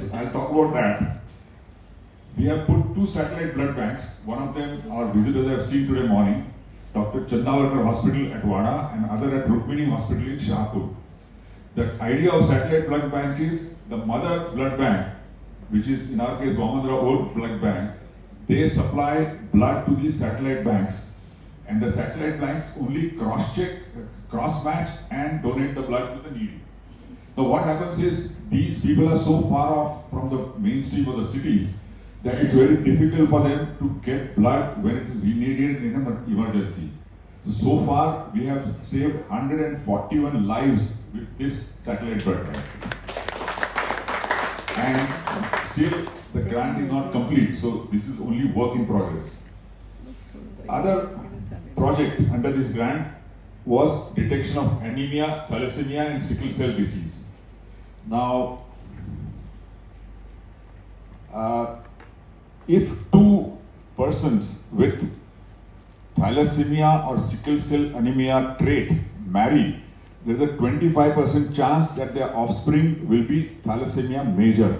So I'll talk about that. We have put 2 satellite blood banks. One of them our visitors have seen today morning, Dr. Chandavarkar Hospital at Wada and other at Rukmini Hospital in Shahpur. The idea of satellite blood bank is the mother blood bank, which is in our case Vamanrao Old Blood Bank. They supply blood to these satellite banks, and the satellite banks only cross-check, cross-match and donate the blood to the needy. Now what happens is these people are so far off from the mainstream of the cities that it's very difficult for them to get blood when it is needed in an emergency. So far we have saved 141 lives with this satellite blood bank. And still the grant is not complete, so this is only work in progress. Other project under this grant was detection of anemia, thalassemia and sickle cell disease. Now, if 2 persons with thalassemia or sickle cell anemia trait marry, there is a 25% chance that their offspring will be thalassemia major,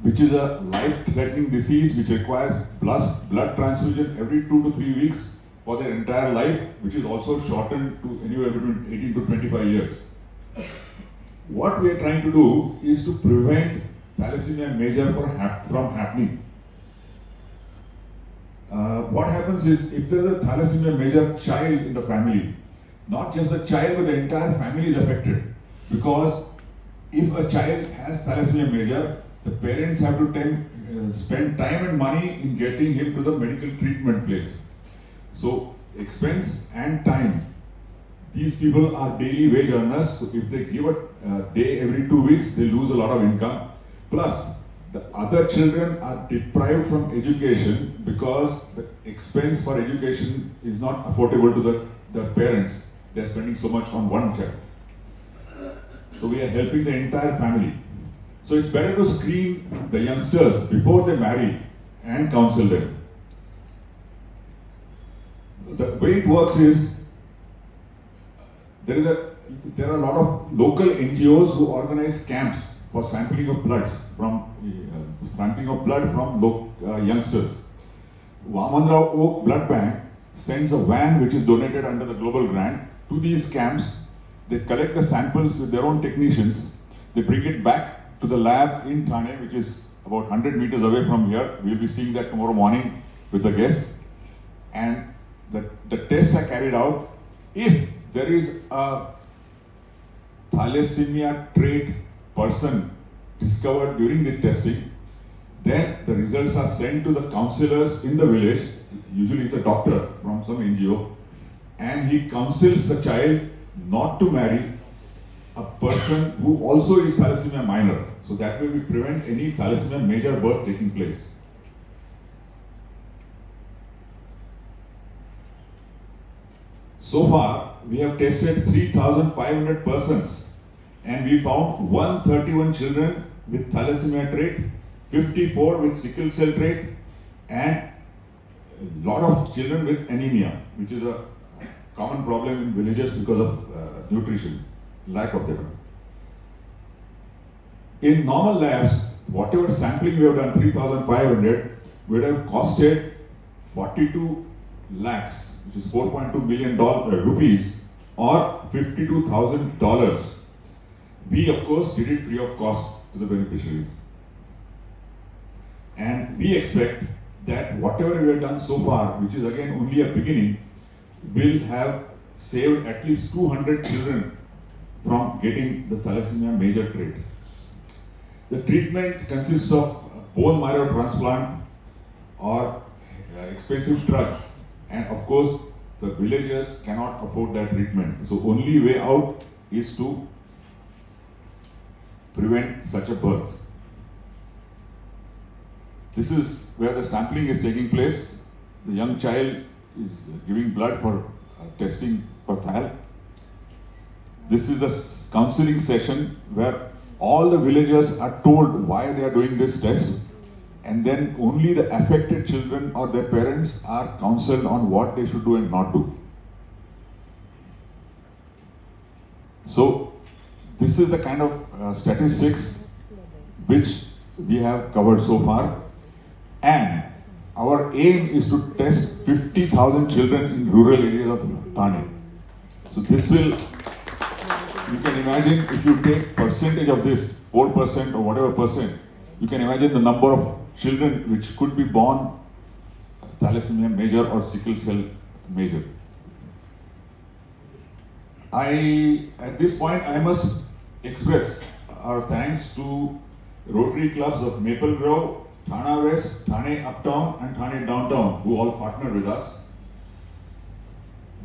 which is a life-threatening disease which requires blood transfusion every 2 to 3 weeks for their entire life, which is also shortened to anywhere between 18 to 25 years. What we are trying to do is to prevent thalassemia major from happening. What happens is, if there is a thalassemia major child in the family, not just the child but the entire family is affected, because if a child has thalassemia major, the parents have to spend time and money in getting him to the medical treatment place. So expense and time. These people are daily wage earners, so if they give a day every 2 weeks, they lose a lot of income. Plus, the other children are deprived from education because the expense for education is not affordable to the parents. They are spending so much on one child. So we are helping the entire family. So it's better to screen the youngsters before they marry and counsel them. The way it works is, there are a lot of local NGOs who organize camps for sampling of blood from youngsters. Vamanrao Oak Blood Bank sends a van which is donated under the global grant to these camps. They collect the samples with their own technicians. They bring it back to the lab in Thane, which is about 100 meters away from here. We'll be seeing that tomorrow morning with the guests. And the tests are carried out. If there is a thalassemia trait person discovered during the testing, then the results are sent to the counselors in the village. Usually it's a doctor from some NGO, and he counsels the child not to marry a person who also is thalassemia minor. So that way we prevent any thalassemia major birth taking place. So far, we have tested 3,500 persons, and we found 131 children with thalassemia trait, 54 with sickle cell trait, and a lot of children with anemia, which is a common problem in villages because of nutrition, lack of them. In normal labs, whatever sampling we have done, 3,500, would have costed 42 lakhs, which is 4.2 million rupees, or $52,000. We, of course, did it free of cost to the beneficiaries. And we expect that whatever we have done so far, which is again only a beginning, will have saved at least 200 children from getting the thalassemia major trait. The treatment consists of bone marrow transplant or expensive drugs, and of course the villagers cannot afford that treatment. So only way out is to prevent such a birth. This is where the sampling is taking place. The young child is giving blood for testing for thal. This is the counseling session where all the villagers are told why they are doing this test, and then only the affected children or their parents are counseled on what they should do and not do. So this is the kind of statistics which we have covered so far. And our aim is to test 50,000 children in rural areas of Thane. So this will, you can imagine if you take percentage of this, 4% or whatever percent, you can imagine the number of children which could be born thalassemia major or sickle cell major. At this point, I must express our thanks to Rotary clubs of Maple Grove, Thane West, Thane Uptown and Thane Downtown who all partnered with us.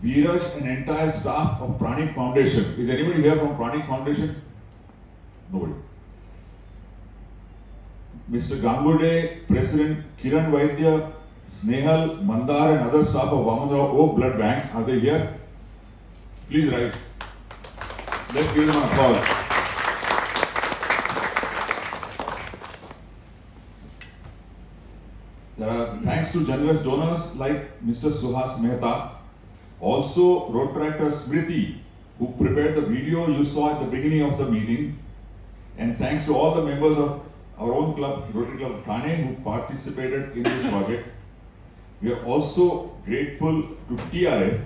Veeraj and entire staff of Pranik Foundation. Is anybody here from Pranik Foundation? Nobody. Mr. Gangude, President Kiran Vaidya, Snehal, Mandar and other staff of Vamanrao Oak Blood Bank, are they here? Please rise. Let's give them an applause. Thanks to generous donors like Mr. Suhas Mehta, also road tractor Smriti, who prepared the video you saw at the beginning of the meeting, and thanks to all the members of our own club, Rotary Club of Thane, who participated in this project. We are also grateful to TRF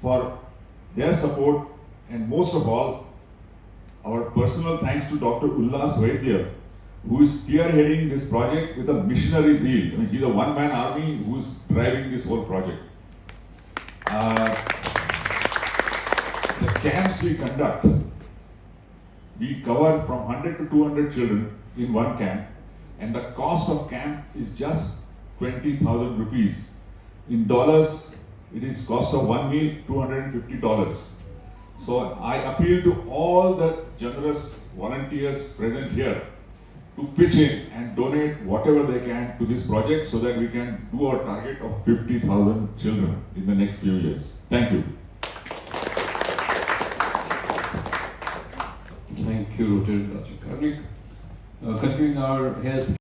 for their support, and most of all, our personal thanks to Dr. Ullas Vaidya, who is spearheading this project with a missionary zeal. I mean, he's a one-man army who is driving this whole project. The camps we conduct, we cover from 100 to 200 children in one camp, and the cost of camp is just 20,000 rupees. In dollars, it is cost of one meal $250. So I appeal to all the generous volunteers present here to pitch in and donate whatever they can to this project so that we can do our target of 50,000 children in the next few years. Thank you. Thank you, Dr. Karnik. Continuing our health